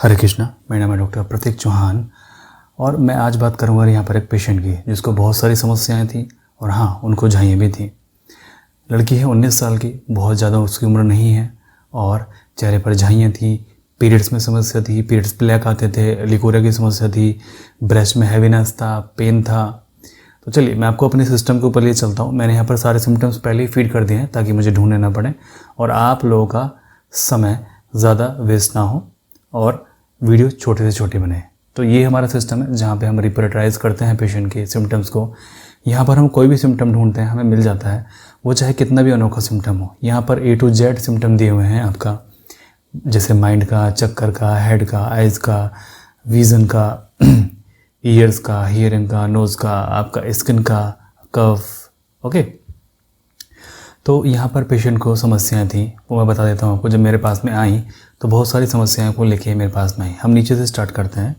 हरे कृष्णा। मेरा नाम है डॉक्टर प्रतीक चौहान और मैं आज बात करूँगा यहाँ पर एक पेशेंट की जिसको बहुत सारी समस्याएं थी और हाँ, उनको झाइयाँ भी थी। लड़की है 19 साल की, बहुत ज़्यादा उसकी उम्र नहीं है और चेहरे पर झाइयाँ थी, पीरियड्स में समस्या थी, पीरियड्स ब्लैक आते थे, लिकोरिया की समस्या थी, ब्रेस्ट में हैवीनेस था, पेन था। तो चलिए मैं आपको अपने सिस्टम के ऊपर ले चलता हूँ। मैंने यहाँ पर सारे सिम्टम्स पहले ही फीड कर दिए हैं ताकि मुझे ढूंढने ना पड़े और आप लोगों का समय ज़्यादा वेस्ट ना हो और वीडियो छोटे से छोटे बने। तो ये हमारा सिस्टम है जहाँ पे हम रिप्रायोरिटाइज करते हैं पेशेंट के सिम्टम्स को। यहाँ पर हम कोई भी सिम्टम ढूंढते हैं, हमें मिल जाता है, वो चाहे कितना भी अनोखा सिम्टम हो। यहाँ पर A to Z सिम्टम दिए हुए हैं आपका, जैसे माइंड का, चक्कर का, हेड का, आइज़ का, विज़न का, ईयर्स का, हियरिंग का, नोज़ का, आपका स्किन का, कफ। ओके, तो यहाँ पर पेशेंट को समस्याएं थी, वो मैं बता देता हूँ आपको। जब मेरे पास में आई तो बहुत सारी समस्याएं को लेके मेरे पास में आई। हम नीचे से स्टार्ट करते हैं।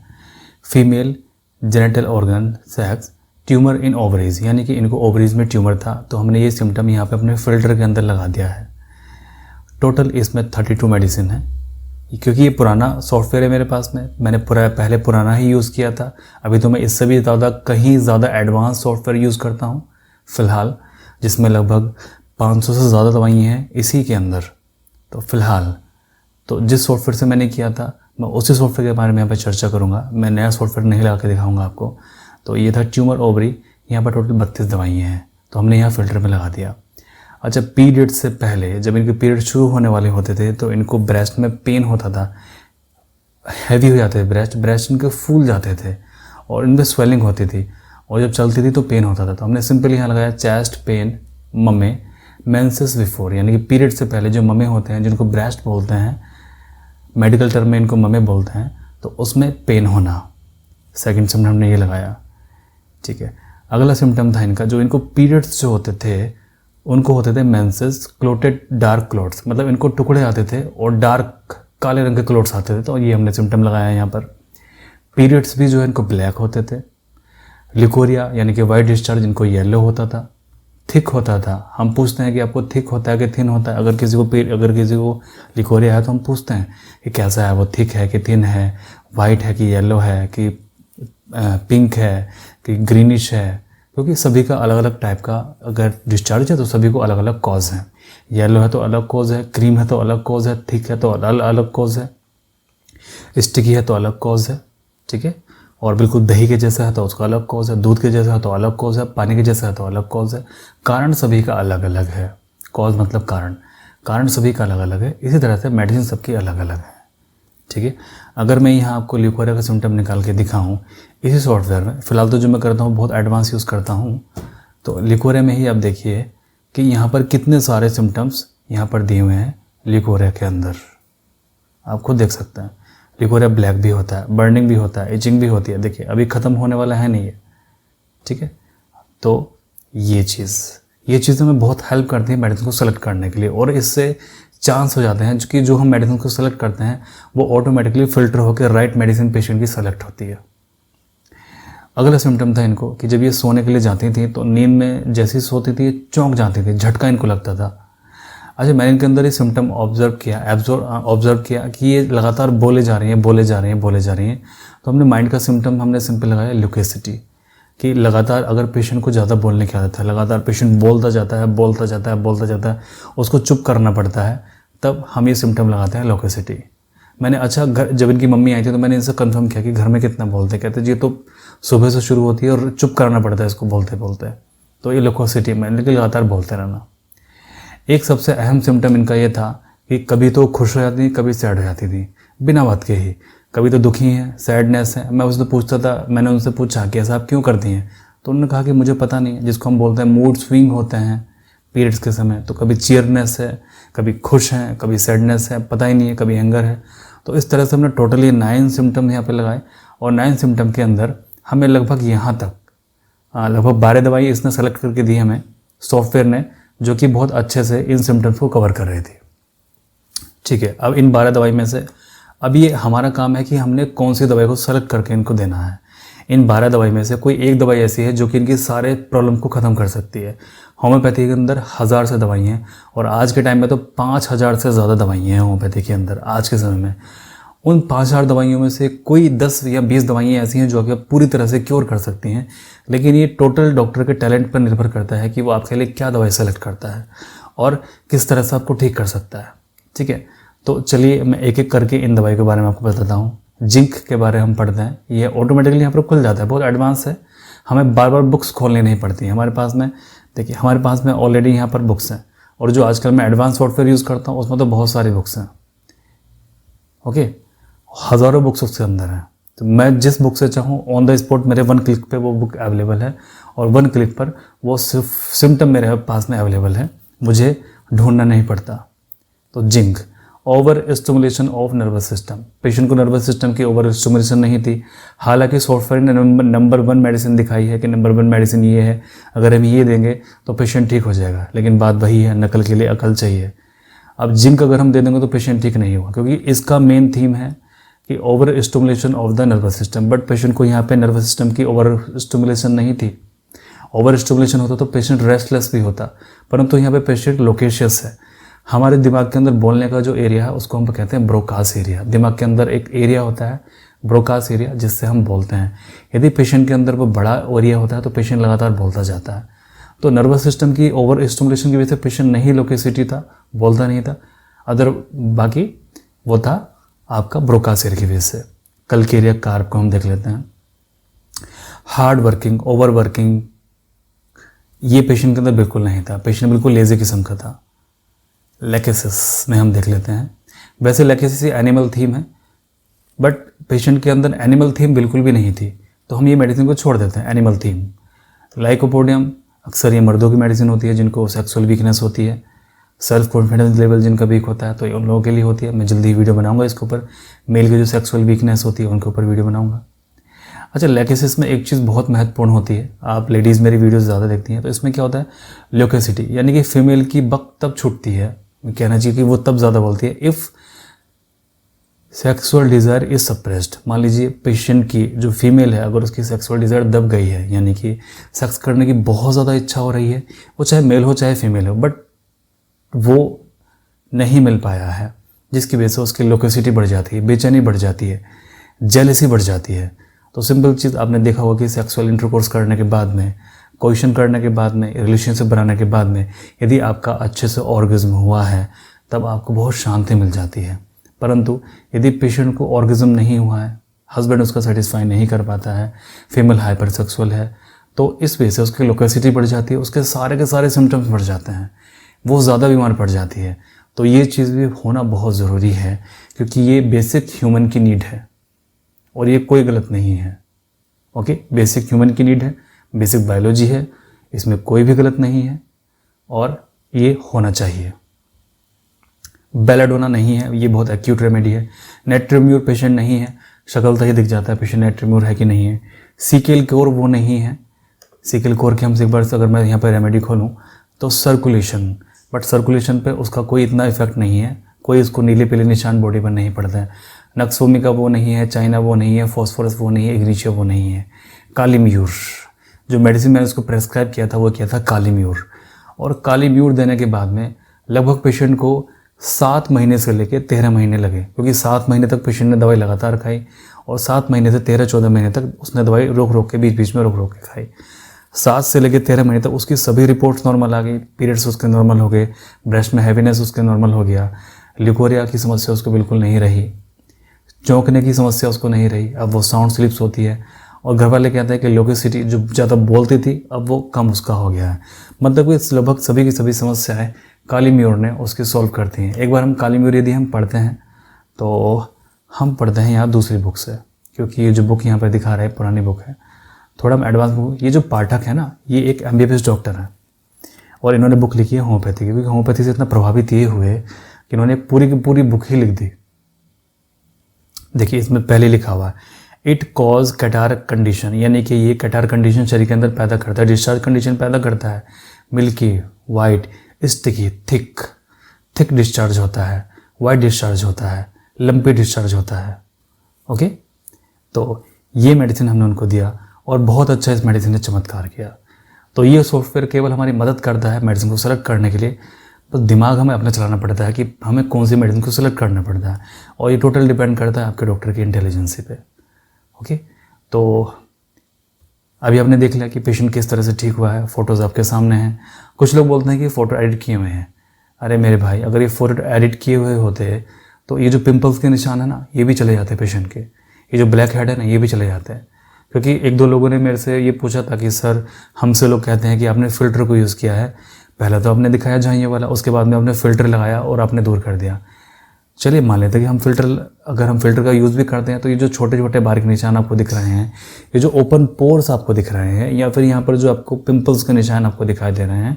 Female genital organ sex tumour इन ओवरीज, यानी कि इनको ओवरीज में ट्यूमर था। तो हमने ये सिम्टम यहाँ पे अपने फिल्टर के अंदर लगा दिया है। टोटल इसमें 32 मेडिसिन है, क्योंकि ये पुराना सॉफ्टवेयर है मेरे पास में। मैंने पहले पुराना ही यूज़ किया था। अभी तो मैं इससे भी ज़्यादा कहीं ज़्यादा एडवांस सॉफ्टवेयर यूज़ करता हूँ फ़िलहाल, जिसमें लगभग 500 से ज़्यादा दवाइयाँ हैं इसी के अंदर। तो फ़िलहाल तो जिस सॉफ्टवेयर से मैंने किया था मैं उसी सॉफ्टवेयर के बारे में यहाँ पर चर्चा करूँगा। मैं नया सॉफ्टवेयर नहीं लगा के दिखाऊँगा आपको। तो ये था ट्यूमर ओवरी। यहाँ पर टोटल 32 दवाइयाँ हैं, तो हमने यहाँ फ़िल्टर में लगा दिया। अच्छा, पीरियड से पहले जब इनके पीरियड शुरू होने वाले होते थे तो इनको ब्रेस्ट में पेन होता था, हैवी हो जाते थे ब्रेस्ट इनके फूल जाते थे और इनमें स्वेलिंग होती थी और जब चलती थी तो पेन होता था। तो हमने सिंपल यहाँ लगाया चेस्ट पेन ममे मेंसेस बिफोर, यानी कि पीरियड से पहले जो ममे होते हैं, जिनको ब्रेस्ट बोलते हैं, मेडिकल टर्म में इनको ममे बोलते हैं, तो उसमें पेन होना। सेकंड सिम्टम हमने ये लगाया। ठीक है, अगला सिम्टम था इनका, जो इनको पीरियड्स जो होते थे उनको होते थे मेंसेस क्लोटेड डार्क क्लोट्स, मतलब इनको टुकड़े आते थे और डार्क काले रंग के क्लोट्स आते थे। तो ये हमने सिम्टम लगाया यहाँ पर। पीरियड्स भी जो है इनको ब्लैक होते थे। लिकोरिया यानी कि वाइट डिस्चार्ज इनको येलो होता था, थिक होता था। हम पूछते हैं कि आपको थिक होता है कि थिन होता है। अगर किसी को लिकोरिया है तो हम पूछते हैं कि कैसा है, वो थिक है कि थिन है, वाइट है कि येलो है कि पिंक है कि ग्रीनिश है, क्योंकि सभी का अलग अलग टाइप का अगर डिस्चार्ज है तो सभी को अलग अलग कॉज है। येलो है तो अलग कॉज है, क्रीम है तो अलग कॉज है, थिक है तो अलग अलग कॉज है, स्टिकी है तो अलग कॉज है। ठीक है, और बिल्कुल दही के जैसा है तो उसका अलग कॉज है, दूध के जैसा है तो अलग कॉज है, पानी के जैसा है तो अलग कॉज है। कारण सभी का अलग अलग है। कॉज मतलब कारण सभी का अलग अलग है। इसी तरह से मेडिसिन सबकी अलग अलग है। ठीक है, अगर मैं यहाँ आपको लिकोरिया का सिम्टम निकाल के दिखाऊँ इसी सॉफ्टवेयर में, फ़िलहाल तो जो मैं करता हूँ बहुत एडवांस यूज़ करता हूँ, तो लिकोरिया में ही आप देखिए कि यहाँ पर कितने सारे सिम्टम्स यहाँ पर दिए हुए हैं लिकोरिया के अंदर। आप खुद देख सकते हैं। लिकोरिया ब्लैक भी होता है, बर्निंग भी होता है, इचिंग भी होती है। देखिए अभी ख़त्म होने वाला है नहीं है। ठीक है, तो ये चीज़ हमें बहुत हेल्प करती है मेडिसिन को सेलेक्ट करने के लिए, और इससे चांस हो जाते हैं कि जो हम मेडिसिन को सेलेक्ट करते हैं वो ऑटोमेटिकली फ़िल्टर होकर राइट मेडिसिन पेशेंट की सेलेक्ट होती है। अगला सिम्टम था इनको कि जब ये सोने के लिए जाती थी तो नींद में जैसी सोती थी चौंक जाती थी, झटका इनको लगता था। अच्छा, मैंने इनके अंदर ये सिम्टम ऑब्जर्व किया कि ये लगातार बोले जा रही हैं। तो हमने माइंड का सिम्टम हमने सिंपल लगाया लोकेसिटी, कि लगातार अगर पेशेंट को ज़्यादा बोलने की आदत है, लगातार पेशेंट बोलता जाता है, उसको चुप करना पड़ता है, तब हम ये सिम्टम लगाते हैं लोकेसिटी। मैंने घर जब इनकी मम्मी आई थी तो मैंने इनसे कंफर्म किया कि घर में कितना बोलते, कहते जी तो सुबह से शुरू होती है और चुप करना पड़ता है इसको बोलते। तो ये लोकेसिटी में, लेकिन लगातार बोलते रहना। एक सबसे अहम सिम्टम इनका ये था कि कभी तो खुश हो जाती थी, कभी सैड हो जाती थी, बिना बात के ही। कभी तो दुखी हैं, सैडनेस है। मैंने उनसे पूछा कि ऐसा आप क्यों करती हैं, तो उन्होंने कहा कि मुझे पता नहीं है, जिसको हम बोलते हैं मूड स्विंग होते हैं पीरियड्स के समय। तो कभी चीयरनेस है, कभी खुश हैं, कभी सैडनेस है, पता ही नहीं है, कभी एंगर है। तो इस तरह से हमने टोटली 9 सिम्टम यहाँ पे लगाए और 9 सिम्टम के अंदर हमें लगभग यहाँ तक लगभग 12 दवाई इसने सेलेक्ट करके दी हमें सॉफ्टवेयर ने, जो कि बहुत अच्छे से इन सिम्टम्स को कवर कर रही थी। ठीक है, अब इन 12 दवाई में से अब ये हमारा काम है कि हमने कौन सी दवाई को सेलेक्ट करके इनको देना है। इन 12 दवाई में से कोई एक दवाई ऐसी है जो कि इनकी सारे प्रॉब्लम को ख़त्म कर सकती है। होम्योपैथी के अंदर 1000 से दवाई हैं और आज के टाइम में तो 5000 से ज़्यादा दवाइयाँ हैं होम्योपैथी के अंदर आज के समय में। उन 5000 दवाइयों में से कोई 10 या 20 दवाइयाँ ऐसी हैं जो आपको पूरी तरह से क्योर कर सकती हैं, लेकिन ये टोटल डॉक्टर के टैलेंट पर निर्भर करता है कि वो आपके लिए क्या दवाई सेलेक्ट करता है और किस तरह से आपको ठीक कर सकता है। ठीक है, तो चलिए मैं एक एक करके इन दवाई के बारे में आपको बताता हूँ। जिंक के बारे में हम पढ़ते हैं, ये ऑटोमेटिकली यहाँ पर खुल जाता है, बहुत एडवांस है, हमें बार बार बुक्स खोलनी नहीं पड़ती। हमारे पास में देखिए, हमारे पास में ऑलरेडी यहाँ पर बुक्स हैं, और जो आजकल मैं एडवांस सॉफ्टवेयर यूज़ करता हूँ उसमें तो बहुत सारी बुक्स हैं। ओके, हज़ारों बुक्स उसके अंदर हैं, तो मैं जिस बुक से चाहूँ ऑन द स्पॉट मेरे 1 क्लिक पे वो बुक अवेलेबल है, और 1 क्लिक पर वो सिर्फ सिम्टम मेरे पास में अवेलेबल है, मुझे ढूंढना नहीं पड़ता। तो zinc, over stimulation of nervous system, patient को नर्वस सिस्टम की ओवर स्टिमुलेशन नहीं थी। हालांकि सॉफ्टवेयर ने नंबर 1 मेडिसिन दिखाई है कि नंबर 1 मेडिसिन ये है, अगर हम ये देंगे तो पेशेंट ठीक हो जाएगा, लेकिन बात वही है, नकल के लिए अकल चाहिए। अब जिंक अगर हम दे देंगे तो पेशेंट ठीक नहीं होगा, क्योंकि इसका मेन थीम है कि over stimulation of the nervous system, but patient को यहाँ पे नर्वस सिस्टम की ओवर स्टिमुलेशन नहीं थी। ओवर स्टिमुलेशन होता तो पेशेंट रेस्टलेस भी होता, परंतु यहाँ पे पेशेंट लोकेशियस है। हमारे दिमाग के अंदर बोलने का जो एरिया है उसको हम कहते हैं ब्रोकास एरिया। दिमाग के अंदर एक एरिया होता है ब्रोकास एरिया, जिससे हम बोलते हैं। यदि पेशेंट के अंदर वो बड़ा एरिया होता है तो पेशेंट लगातार बोलता जाता है। तो नर्वस सिस्टम की ओवर स्टिमुलेशन की वजह से पेशेंट नहीं लोकेसिटी था, बोलता नहीं था, अदर बाकी वो था आपका ब्रोकास एरिया की वजह से। कल के एरिया कार्ब को हम देख लेते हैं। हार्ड वर्किंग, ओवर वर्किंग, ये पेशेंट के अंदर बिल्कुल नहीं था, पेशेंट बिल्कुल लेजी किस्म का था। लेकेसिस में हम देख लेते हैं। वैसे लेकेसिस एनिमल थीम है, बट पेशेंट के अंदर एनिमल थीम बिल्कुल भी नहीं थी, तो हम ये मेडिसिन को छोड़ देते हैं एनिमल थीम। लाइकोपोडियम, अक्सर ये मर्दों की मेडिसिन होती है जिनको सेक्सुअल वीकनेस होती है, सेल्फ कॉन्फिडेंस लेवल जिनका वीक होता है, तो ये उन लोगों के लिए होती है। मैं जल्दी वीडियो बनाऊंगा इसके ऊपर, मेल की जो सेक्सुअल वीकनेस होती है उनके ऊपर वीडियो बनाऊंगा। अच्छा, लेकेसिस में एक चीज़ बहुत महत्वपूर्ण होती है, आप लेडीज़ मेरी वीडियोस ज़्यादा देखती हैं, तो इसमें क्या होता है, लोकेसिटी, यानी कि फीमेल की बक तब छूटती है, कहना चाहिए कि वो तब ज़्यादा बोलती है if sexual desire is suppressed. मान लीजिए पेशेंट की जो फीमेल है, अगर उसकी सेक्सुअल डिज़ायर दब गई है, यानी कि सेक्स करने की बहुत ज़्यादा इच्छा हो रही है, वो चाहे मेल हो चाहे फीमेल हो, बट वो नहीं मिल पाया है, जिसकी वजह से उसकी लोकेसिटी बढ़ जाती है, बेचैनी बढ़ जाती है, जेलसी बढ़ जाती है। तो सिंपल चीज़ आपने देखा होगा कि सेक्सुअल इंटरकोर्स करने के बाद में, क्वेश्चन करने के बाद में, रिलेशनशिप बनाने के बाद में यदि आपका अच्छे से ऑर्गेज्म हुआ है तब आपको बहुत शांति मिल जाती है। परंतु यदि पेशेंट को ऑर्गेज्म नहीं हुआ है, हस्बैंड उसका सेटिस्फाई नहीं कर पाता है, फीमेल हाइपर सेक्सुअल है, तो इस वजह से उसकी लोकेसिटी बढ़ जाती है, उसके सारे के सारे सिम्टम्स बढ़ जाते हैं, वो ज़्यादा बीमार पड़ जाती है। तो ये चीज़ भी होना बहुत ज़रूरी है, क्योंकि ये बेसिक ह्यूमन की नीड है और ये कोई गलत नहीं है। ओके, बेसिक ह्यूमन की नीड है, बेसिक बायोलॉजी है, इसमें कोई भी गलत नहीं है और ये होना चाहिए। बेलाडोना नहीं है, ये बहुत एक्यूट रेमेडी है। नेट्रीम्यूर पेशेंट नहीं है, शक्ल तो ही दिख जाता है पेशेंट नेट्रीम्यूर है कि नहीं है। सीकेल कोर वो नहीं है, सीकेल कोर के हमसे एक बार अगर मैं यहाँ पर रेमेडी खोलूँ तो सर्कुलेशन, बट सर्कुलेशन पे उसका कोई इतना इफेक्ट नहीं है, कोई उसको नीले पीले निशान बॉडी पर नहीं पड़ता है। नक्सोमिका वो नहीं है, चाइना वो नहीं है, फॉस्फोरस वो नहीं है, इग्निशिया वो नहीं है। काली म्यूर, जो मेडिसिन मैंने उसको प्रेस्क्राइब किया था वो किया था काली म्यूर, और काली म्यूर देने के बाद में लगभग पेशेंट को 7 महीने से लेकर 13 महीने लगे, क्योंकि 7 महीने तक पेशेंट ने दवाई लगातार खाई और 7 महीने से 13-14 महीने तक उसने दवाई रोक रोक के बीच बीच में रोक रोक के खाई। 7 से लेकर 13 महीने तक उसकी सभी रिपोर्ट्स नॉर्मल आ गई, पीरियड्स उसके नॉर्मल हो गए, ब्रेस्ट में हैवीनेस उसके नॉर्मल हो गया, लिकोरिया की समस्या उसको बिल्कुल नहीं रही, चौंकने की समस्या उसको नहीं रही, अब वो साउंड स्लिप्स होती है, और घर वाले कहते हैं कि लोकेसिटी जो ज़्यादा बोलती थी अब वो कम उसका हो गया है। मतलब कि लगभग सभी की सभी समस्याएं काली म्यूर ने उसकी सॉल्व करती हैं। एक बार हम काली म्यूर यदि हम पढ़ते हैं तो हम पढ़ते हैं यहाँ दूसरी बुक से, क्योंकि ये जो बुक यहाँ पर दिखा रहा है पुरानी बुक है, थोड़ा एडवांस बुक। ये जो पाठक है ना, ये एक MBBS डॉक्टर है और इन्होंने बुक लिखी है होम्योपैथी की, क्योंकि होम्योपैथी से इतना प्रभावित ये हुए कि इन्होंने पूरी की पूरी बुक ही लिख दी। देखिए इसमें पहले लिखा हुआ है इट कॉज कैटार कंडीशन, यानी कि ये कैटार कंडीशन शरीर के अंदर पैदा करता है, डिस्चार्ज कंडीशन पैदा करता है, milky white sticky thick discharge होता है, वाइट डिस्चार्ज होता है, लंपी डिस्चार्ज होता है। ओके, तो ये मेडिसिन हमने उनको दिया और बहुत अच्छा इस मेडिसिन ने चमत्कार किया। तो ये सॉफ्टवेयर केवल हमारी मदद करता है मेडिसिन को सेलेक्ट करने के लिए, बस दिमाग हमें अपना चलाना पड़ता है कि हमें कौन सी मेडिसिन को सिलेक्ट करना पड़ता है, और ये टोटल डिपेंड करता है आपके डॉक्टर की इंटेलिजेंसी पे। ओके, तो अभी आपने देख लिया कि पेशेंट किस तरह से ठीक हुआ है, फ़ोटोज़ आपके सामने हैं। कुछ लोग बोलते हैं कि फ़ोटो एडिट किए हुए हैं। अरे मेरे भाई, अगर ये फ़ोटो एडिट किए हुए होते तो ये जो पिंपल्स के निशान है ना, ये भी चले जाते पेशेंट के। ये जो ब्लैक हेड है ना, ये भी चले जाते हैं। क्योंकि एक दो लोगों ने मेरे से ये पूछा था कि सर, हमसे लोग कहते हैं कि आपने फ़िल्टर को यूज़ किया है, पहले तो आपने दिखाया झाइयों वाला, उसके बाद में आपने फ़िल्टर लगाया और आपने दूर कर दिया। चलिए मान लेते हैं कि अगर हम फ़िल्टर का यूज़ भी करते हैं तो ये जो छोटे छोटे बारीक निशान आपको दिख रहे हैं, ये जो ओपन पोर्स आपको दिख रहे हैं, या फिर यहाँ पर जो आपको पिंपल्स के निशान आपको दिखाई दे रहे हैं,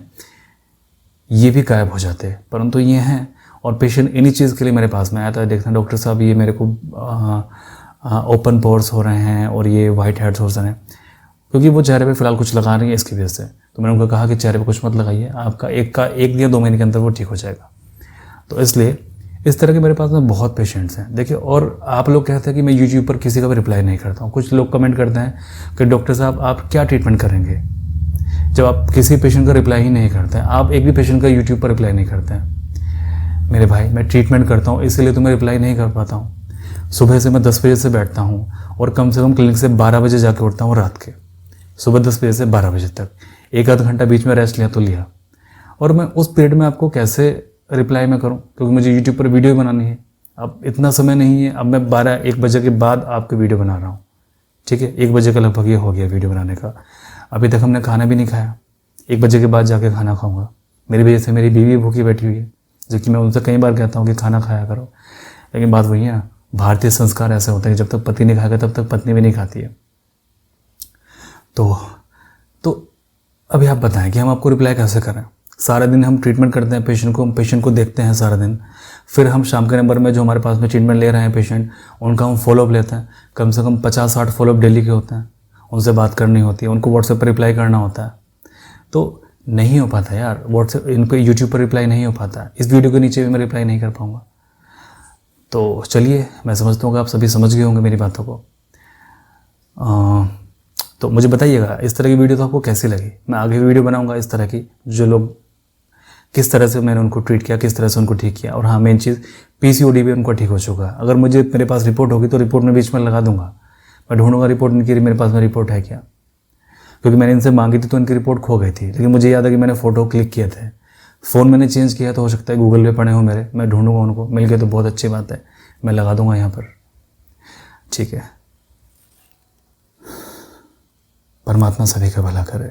ये भी गायब हो जाते हैं। परंतु ये हैं, और पेशेंट इन्हीं चीज़ के लिए मेरे पास में आया था, देखना डॉक्टर साहब ये मेरे को ओपन पोर्स हो रहे हैं और ये वाइट हेड्स हो रहे हैं, क्योंकि वो चेहरे पे फ़िलहाल कुछ लगा रही है इसकी वजह से। तो मैंने उनको कहा कि चेहरे पे कुछ मत लगाइए, आपका एक या 2 महीने के अंदर वो ठीक हो जाएगा। तो इसलिए इस तरह के मेरे पास में बहुत पेशेंट्स हैं। देखिए, और आप लोग कहते हैं कि मैं यूट्यूब पर किसी का भी रिप्लाई नहीं करता हूँ। कुछ लोग कमेंट करते हैं कि डॉक्टर साहब आप क्या ट्रीटमेंट करेंगे, जब आप किसी पेशेंट का रिप्लाई ही नहीं करते हैं, आप एक भी पेशेंट का यूट्यूब पर रिप्लाई नहीं करते हैं। मेरे भाई, मैं ट्रीटमेंट करता हूँ, इसलिए तो मैं रिप्लाई नहीं कर पाता हूँ। सुबह से मैं 10 बजे से बैठता हूँ और कम से कम क्लिनिक से 12 बजे जाके उठता हूँ रात के, सुबह 10 बजे से 12 बजे तक। एक आध घंटा बीच में रेस्ट लिया तो लिया, और मैं उस पीरियड में आपको कैसे रिप्लाई में करूं, क्योंकि मुझे यूट्यूब पर वीडियो बनानी है। अब इतना समय नहीं है, अब मैं 12-1 बजे के बाद आपकी वीडियो बना रहा हूँ। ठीक है, 1 बजे का लगभग ये हो गया वीडियो बनाने का। अभी तक हमने खाना भी नहीं खाया, 1 बजे के बाद जाके खाना खाऊंगा। मेरी वजह से मेरी बीवी भूखी बैठी हुई है, जो कि मैं उनसे कई बार कहता हूँ कि खाना खाया करो, लेकिन बात वही है ना, भारतीय संस्कार ऐसे होते हैं कि जब तक पति नहीं खाएगा तब तक पत्नी भी नहीं खाती है। तो अभी आप बताएं कि हम आपको रिप्लाई कैसे करें। सारा दिन हम ट्रीटमेंट करते हैं पेशेंट को, हम पेशेंट को देखते हैं सारा दिन, फिर हम शाम के नंबर में जो हमारे पास में ट्रीटमेंट ले रहे हैं पेशेंट, उनका हम फॉलोअप लेते हैं। कम से कम 50-60 फॉलोअप डेली के होते हैं, उनसे बात करनी होती है, उनको व्हाट्सएप पर रिप्लाई करना होता है। तो नहीं हो पाता यार व्हाट्सएप, इनको यूट्यूब पर रिप्लाई नहीं हो पाता, इस वीडियो के नीचे भी मैं रिप्लाई नहीं कर पाऊँगा। तो चलिए, मैं समझता हूँ कि आप सभी समझ गए होंगे मेरी बातों को। तो मुझे बताइएगा इस तरह की वीडियो तो आपको कैसी लगी। मैं आगे वीडियो बनाऊंगा इस तरह की, जो लोग किस तरह से मैंने उनको ट्रीट किया, किस तरह से उनको ठीक किया। और हाँ, मेन चीज़ PCOD भी उनको ठीक हो चुका है। अगर मेरे पास रिपोर्ट होगी तो रिपोर्ट में बीच में लगा दूंगा, मैं ढूंढूंगा रिपोर्ट इनकी, मेरे पास में रिपोर्ट है क्या, क्योंकि मैंने इनसे मांगी थी तो इनकी रिपोर्ट खो गई थी। लेकिन मुझे याद है कि मैंने फ़ोटो क्लिक किए थे, फ़ोन मैंने चेंज किया, तो हो सकता है गूगल पे पड़े हो मेरे, मैं ढूंढूंगा उनको, मिल गए तो बहुत अच्छी बात है, मैं लगा दूंगा यहाँ पर। ठीक है, परमात्मा सभी का भला करे।